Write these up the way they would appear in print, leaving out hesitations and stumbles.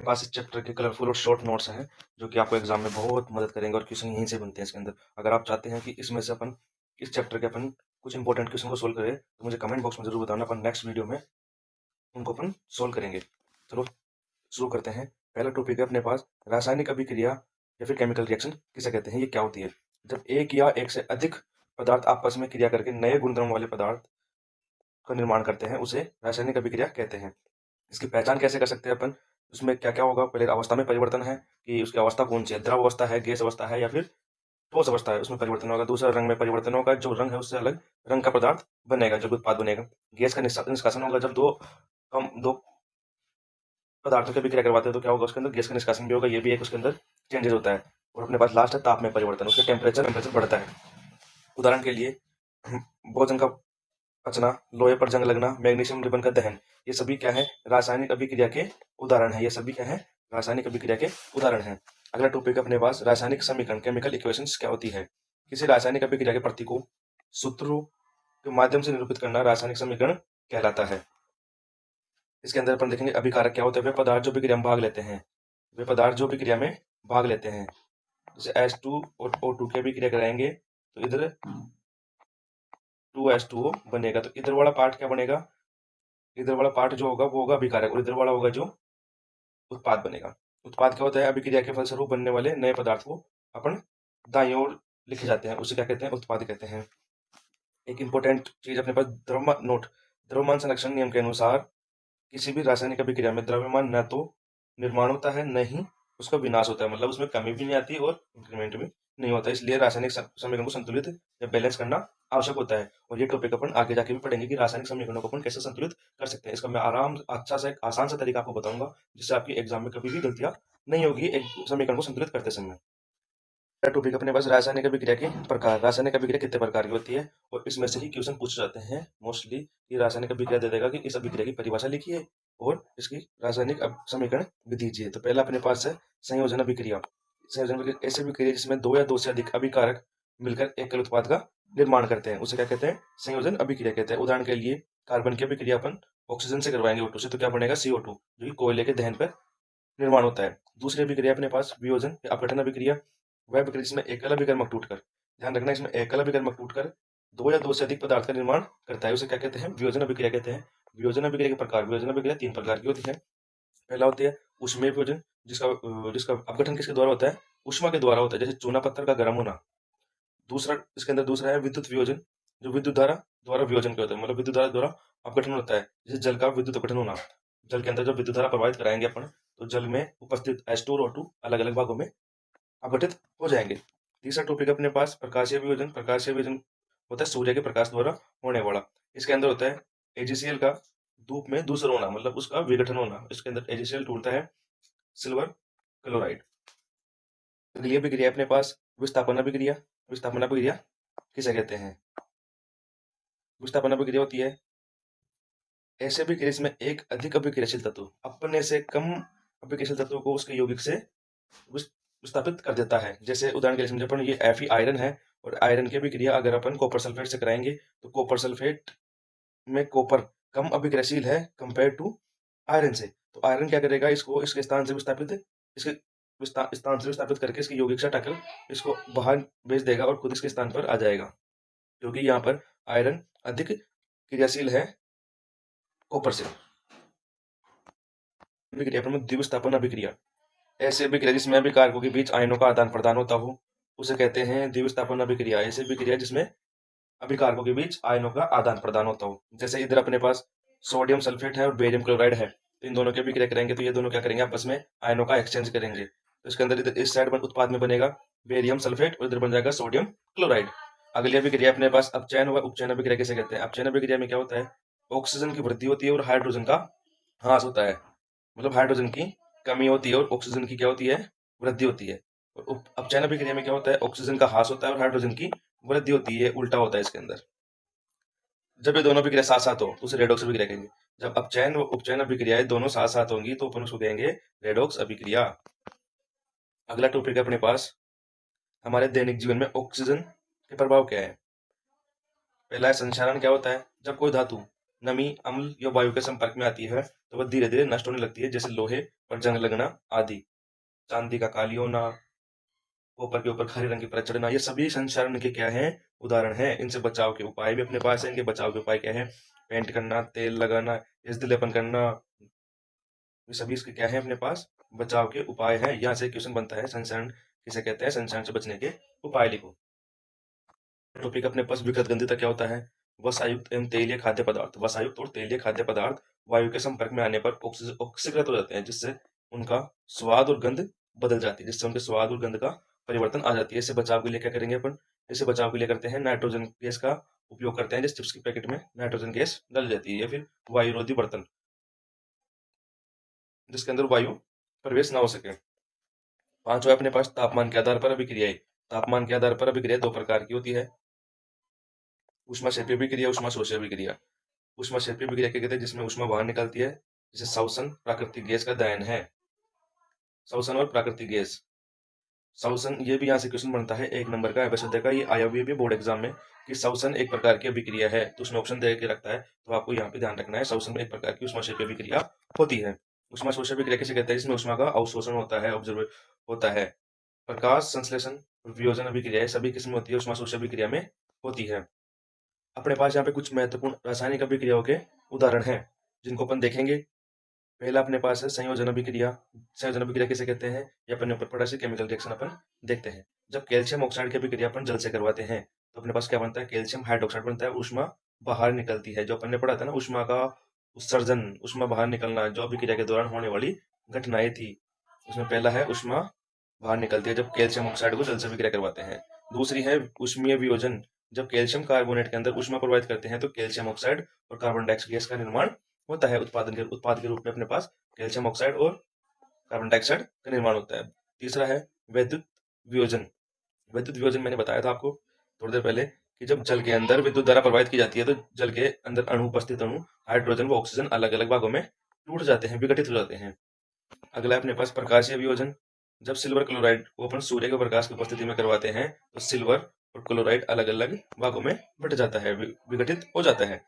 मेरे पास इस चैप्टर के कलरफुल और शॉर्ट नोट्स हैं जो कि आपको एग्जाम में बहुत मदद करेंगे और क्वेश्चन यहीं से बनते हैं इसके अंदर। अगर आप चाहते हैं कि इसमें से अपन इस चैप्टर के अपन कुछ इंपॉर्टेंट क्वेश्चन को सोल्व करें तो मुझे कमेंट बॉक्स में जरूर बताना, अपन नेक्स्ट वीडियो में उनको अपन सोल्व करेंगे। चलो शुरू करते हैं। पहला टॉपिक है अपने पास रासायनिक अभिक्रिया या फिर केमिकल रिएक्शन किसे कहते हैं, ये क्या होती है। जब एक या एक से अधिक पदार्थ आपस में क्रिया करके नए गुणधर्म वाले पदार्थ का निर्माण करते हैं उसे रासायनिक अभिक्रिया कहते हैं। इसकी पहचान कैसे कर सकते हैं अपन, उसमें क्या क्या होगा। पहले अवस्था में परिवर्तन है कि उसकी अवस्था कौन सी है, द्रव अवस्था है, गैस अवस्था है या फिर ठोस अवस्था है, उसमें परिवर्तन होगा। दूसरा रंग में परिवर्तन होगा, जो रंग है उससे अलग रंग का पदार्थ बनेगा, जब उत्पाद बनेगा। गैस का निष्कासन होगा, जब दो पदार्थों की अभिक्रिया करवाते हैं तो क्या होगा, उसके अंदर गैस का निष्कासन भी होगा, ये भी एक उसके अंदर चेंजेस होता है। और अपने पास लास्ट है ताप में परिवर्तन, उसके टेम्परेचर बढ़ता है। उदाहरण के लिए भोजन का पचना, लोहे पर जंग लगना, मैग्नीशियम रिबन का दहन, ये सभी क्या है, रासायनिक अभिक्रिया के उदाहरण है। ये सभी क्या है, रासायनिक अभिक्रिया के उदाहरण है। अगला टॉपिक अपने पास रासायनिक समीकरण, केमिकल इक्वेशंस क्या होती है। किसी रासायनिक अभिक्रिया के प्रतीक को सूत्रों के माध्यम से निरूपित करना रासायनिक समीकरण कहलाता है। इसके अंदर अपन देखेंगे अभिकारक क्या होते हैं, वे पदार्थ जो अभिक्रिया में भाग लेते हैं, वे पदार्थ जो अभिक्रिया में भाग लेते हैं। जैसे H2 और O2 की अभिक्रिया कराएंगे तो इधर 2H2O बनेगा, तो इधर वाला पार्ट क्या बनेगा, इधर वाला पार्ट जो होगा वो होगा अभिकारक और इधर वाला होगा जो उत्पाद बनेगा। उत्पाद क्या होता है, अभिक्रिया के फलस्वरूप बनने वाले नए पदार्थ को अपन दाईं ओर लिखे जाते हैं, उसे क्या कहते हैं, उत्पाद कहते हैं। एक इंपॉर्टेंट चीज अपने पास द्रव्यमान नोट, द्रव्यमान संरक्षण नियम के अनुसार किसी भी रासायनिक अभिक्रिया में द्रव्यमान न तो निर्माण होता है न ही उसका विनाश होता है, मतलब उसमें कमी भी नहीं आती और इंक्रीमेंट भी नहीं होता। इसलिए रासायनिक समीकरण को संतुलित या बैलेंस करना आवश्यक होता है। और ये टॉपिक अपन आगे जाके भी पढ़ेंगे कि रासायनिक समीकरणों को अपन कैसे संतुलित कर सकते हैं। इसका मैं आराम अच्छा सा एक आसान सा तरीका आपको बताऊंगा जिससे आपकी एग्जाम में कभी भी गलतियां नहीं होगी एक समीकरण को संतुलित करते समय। टॉपिक अपने पास रासायनिक अभिक्रिया के प्रकार, रासायनिक अभिक्रिया कितने प्रकार की होती है और इसमें से ही क्वेश्चन पूछे जाते हैं मोस्टली। ये रासायनिक अभिक्रिया दे देगा कि इस अभिक्रिया की परिभाषा लिखिए और इसकी रासायनिक समीकरण भी दीजिए। तो पहला अपने पास है संयोजन अभिक्रिया। संयोजन अभिक्रिया ऐसी अभिक्रिया जिसमें दो या दो से अधिक अभिकारक मिलकर एकल उत्पाद का निर्माण करते हैं, उसे क्या कहते हैं, संयोजन अभिक्रिया कहते हैं। उदाहरण के लिए कार्बन की अभिक्रिया अपन ऑक्सीजन से करवाएंगे O2 से, तो क्या बनेगा CO2, जो कि कोयले के दहन पर निर्माण होता है। दूसरी अभिक्रिया अपने पास वियोजन या अपघटन अभिक्रिया, वह अभिक्रिया जिसमें एकल अभिकर्मक टूटकर, ध्यान रखना इसमें एकल अभिकर्मक टूटकर दो या दो से अधिक पदार्थ का निर्माण करता है, उसे क्या कहते हैं, वियोजन अभिक्रिया कहते हैं। वियोजन अभिक्रिया के प्रकार, वियोजन अभिक्रिया तीन प्रकार की होती है। पहला होती है ऊष्मीय वियोजन, जिसका अपघटन किसके द्वारा होता है, ऊष्मा के द्वारा होता है, जैसे चूना पत्थर का गर्म होना। दूसरा है विद्युत वियोजन, जो विद्युत धारा द्वारा वियोजन के होता है, मतलब विद्युत धारा द्वारा अपघटन होता है, जैसे जल का विद्युत अपघटन होना। जल के अंदर जब विद्युत धारा प्रवाहित कराएंगे अपन तो जल में उपस्थित H2 और O2 अलग अलग भागों में अपघटित हो जाएंगे। तीसरा टॉपिक अपने पास प्रकाशीय वियोजन। प्रकाशीय वियोजन होता है सूर्य के प्रकाश द्वारा होने वाला। इसके अंदर होता है AgCl का धूप में दूसरा होना, मतलब उसका विघटन होना। इसके अंदर AgCl टूटता है सिल्वर क्लोराइड। अगली अभिक्रिया अपने पास विस्थापन अभिक्रिया। विस्थापन अभिक्रिया किसे कहते हैं, विस्थापन अभिक्रिया होती है ऐसे अभिक्रिया इसमें एक अधिक अभिक्रियाशील तत्व अपने से कम अभिक्रियाशील तत्व को उसके यौगिक से विस्थापित कर देता है। जैसे उदाहरण के लिए समझे अपन, ये Fe आयरन है और आयरन की अभिक्रिया अगर अपन कॉपर सल्फेट से कराएंगे तो कॉपर सल्फेट में कॉपर कम अभिक्रियाशील है कंपेयर टू आयरन से, तो आयरन क्या करेगा, इसको इसके स्थान से विस्थापित, इसके स्थान से विस्थापित करके इसके यौगिक से हटाकर इसको बाहर भेज देगा और खुद इसके स्थान पर आ जाएगा, क्योंकि यहाँ पर आयरन अधिक क्रियाशील है कॉपर से। अभिक्रिया प्रमुख द्विविस्थापन अभिक्रिया, ऐसे अभिक्रिया जिसमें अभिकारकों के बीच आयनों का आदान प्रदान होता हो उसे कहते हैं द्विविस्थापन अभिक्रिया। ऐसे अभिक्रिया जिसमें अभिकारकों के बीच आयनों का आदान प्रदान होता हो, जैसे इधर अपने पास सोडियम सल्फेट है और बेरियम क्लोराइड है, तो इन दोनों की अभिक्रिया करेंगे तो ये दोनों क्या करेंगे, आपस में आयनों का एक्सचेंज करेंगे। तो इसके अंदर इधर इस साइड उत्पाद में बनेगा बेरियम सल्फेट और इधर बन जाएगा सोडियम क्लोराइड। अगली अभिक्रिया अपने पास अपचयन व उपचयन अभिक्रिया किसे कहते हैं। अपचयन अभिक्रिया में क्या होता है, ऑक्सीजन की वृद्धि होती है और हाइड्रोजन का ह्रास होता है, मतलब हाइड्रोजन की कमी होती है और ऑक्सीजन की क्या होती है, वृद्धि होती है। और अपचयन अभिक्रिया में क्या होता है, ऑक्सीजन का ह्रास होता है और हाइड्रोजन की वृद्धि होती है, उल्टा होता है इसके अंदर। जब ये दोनों अभिक्रिया साथ साथ हो तो उसे रेडॉक्स अभिक्रिया कहेंगे। जब अपचयन व उपचयन अभिक्रियाएं दोनों साथ साथ होंगी तो अपन उसको कहेंगे रेडॉक्स अभिक्रिया। अगला टॉपिक है अपने पास हमारे दैनिक जीवन में ऑक्सीजन के प्रभाव क्या है। पहला है संक्षारण, क्या होता है, जब कोई धातु नमी अम्ल या वायु के संपर्क में आती है तो वह धीरे धीरे नष्ट होने लगती है, जैसे लोहे पर जंग लगना आदि। चांदी का काली होना, कॉपर के ऊपर हरे रंग की परत चढ़ना, ये सभी संक्षारण के क्या है, उदाहरण है। इनसे बचाव के उपाय भी अपने पास है। इनके बचाव के उपाय क्या है? पेंट करना, तेल लगाना, एसिड लेपन करना, ये सभी इसके क्या है अपने पास, बचाव के उपाय हैं। यहाँ से क्वेश्चन बनता है संक्षारण किसे कहते हैं, संक्षारण से बचने के उपाय लिखो। टॉपिक अपने पास विकृत गंधिता क्या होता है? वसायुक्त एवं तेलीय खाद्य पदार्थ, वसायुक्त और तेलीय खाद्य पदार्थ वायु के संपर्क में आने पर ऑक्सीकृत हो जाते हैं, जिससे उनका स्वाद और गंध बदल जाती है, जिससे उनके स्वाद और गंध का परिवर्तन आ जाती है। इससे बचाव के लिए क्या करेंगे अपन? इससे बचाव के लिए करते हैं नाइट्रोजन गैस का उपयोग करते हैं, जैसे चिप्स के पैकेट में नाइट्रोजन गैस डाली जाती है, या फिर वायुरोधी बर्तन जिसके अंदर वायु प्रवेश ना हो सके। पांचवा अपने पास तापमान के आधार पर अभिक्रियाएं। तापमान के आधार पर अभिक्रिया दो प्रकार की होती है, ऊष्माक्षेपीय अभिक्रिया, ऊष्माशोषी अभिक्रिया। ऊष्माक्षेपीय अभिक्रिया क्या कहते हैं? जिसमें ऊष्मा बाहर निकलती है, जिसे श्वसन प्राकृतिक गैस का दहन है। श्वसन और प्राकृतिक गैस, श्वसन, ये भी यहाँ से क्वेश्चन बनता है 1 नंबर का विशुद्ध का, ये आया हुआ भी बोर्ड एग्जाम में कि श्वसन एक प्रकार की अभिक्रिया है, तो उसमें ऑप्शन दे के रखता है, तो आपको यहाँ पे ध्यान रखना है। श्वसन में एक प्रकार की ऊष्माक्षेपीय अभिक्रिया होती है। ऊष्माशोषी अभिक्रिया किसे कहते हैं? जिसमें ऊष्मा का अवशोषण होता है, ऑब्जर्व होता है। प्रकाश संश्लेषण और वियोजन अभिक्रिया सभी किस्म होती है ऊष्माशोषी अभिक्रिया में होती है। अपने पास यहाँ पे कुछ महत्वपूर्ण रासायनिक अभिक्रियाओं के उदाहरण हैं, जिनको अपन देखेंगे। पहला अपने पास है संयोजन अभिक्रिया। संयोजन अभिक्रिया किसे कहते हैं? ये अपने ऊपर पड़ा से केमिकल रिएक्शन अपन देखते हैं। जब कैल्शियम ऑक्साइड की अभिक्रिया अपन जल से करवाते हैं तो अपने पास क्या बनता है? कैल्शियम हाइड्रोक्साइड बनता है, ऊष्मा बाहर निकलती है। जो अपन ने पढ़ा था ना, ऊष्मा का उत्सर्जन, ऊष्मा बाहर निकलना, जो अभिक्रिया के दौरान होने वाली घटनाएं थी, उसमें पहला है ऊष्मा बाहर निकलती है जब कैल्शियम ऑक्साइड को जल से अभिक्रिया करवाते हैं। दूसरी है ऊष्मीय वियोजन। जब कैल्शियम कार्बोनेट के अंदर ऊष्मा प्रवाहित करते हैं तो कैल्शियम ऑक्साइड और कार्बन डाइऑक्साइड गैस का निर्माण होता है। उत्पाद के रूप में अपने पास कैल्शियम ऑक्साइड और कार्बन डाइऑक्साइड का निर्माण होता है। तीसरा है वैद्युत वियोजन। वैद्युत वियोजन मैंने बताया था आपको थोड़ी देर पहले कि जब जल के अंदर विद्युत धारा प्रवाहित की जाती है तो जल के अंदर उपस्थित अणु हाइड्रोजन व ऑक्सीजन अलग अलग भागों में टूट जाते हैं, विघटित हो जाते हैं। अगला है अपने पास प्रकाशीय वियोजन। जब सिल्वर क्लोराइड को अपन सूर्य के प्रकाश की उपस्थिति में करवाते हैं तो सिल्वर और क्लोराइड अलग अलग भागों में बट जाता है, विघटित हो जाता है।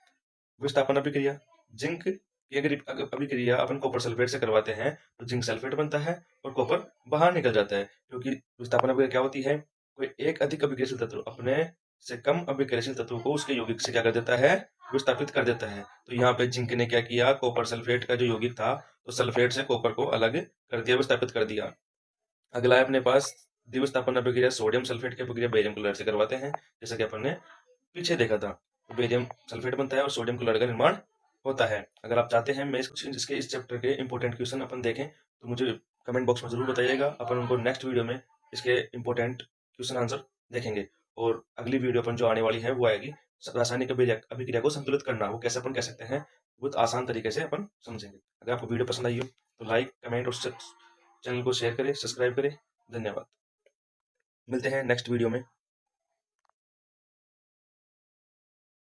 विस्थापन अभिक्रिया, जिंक की अगर अभिक्रिया अपन कॉपर सल्फेट से करवाते हैं तो जिंक सल्फेट बनता है और कॉपर बाहर निकल जाता है। क्योंकि विस्थापन अभिक्रिया क्या होती है? कोई एक अधिक अभिक्रियाशील तत्व अपने से कम अभिक्रियाशील तत्व को उसके यौगिक से क्या कर देता है? विस्थापित कर देता है। तो यहाँ पे जिंक ने क्या किया? कॉपर सल्फेट का जो यौगिक था तो सल्फेट से कॉपर को अलग कर दिया, विस्थापित कर दिया। अगला है अपने पास द्विविस्थापन अभिक्रिया। सोडियम सल्फेट की अभिक्रिया बेरियम क्लोराइड से करवाते हैं, जैसा कि अपन ने पीछे देखा था। तो बेरियम सल्फेट बनता है और सोडियम क्लोराइड का निर्माण होता है। अगर आप चाहते हैं मैं इसके इस चैप्टर के इंपॉर्टेंट क्वेश्चन अपन देखें तो मुझे कमेंट बॉक्स में जरूर बताइएगा। अपन उनको नेक्स्ट वीडियो में इसके इंपॉर्टेंट क्वेश्चन आंसर देखेंगे। और अगली वीडियो अपन जो आने वाली है वो आएगी रासायनिक अभिक्रिया को संतुलित करना। वो कैसे अपन कह सकते हैं, बहुत आसान तरीके से अपन समझेंगे। अगर आपको वीडियो पसंद आई हो तो लाइक, कमेंट और चैनल को शेयर करें, सब्सक्राइब करें। धन्यवाद। मिलते हैं नेक्स्ट वीडियो में।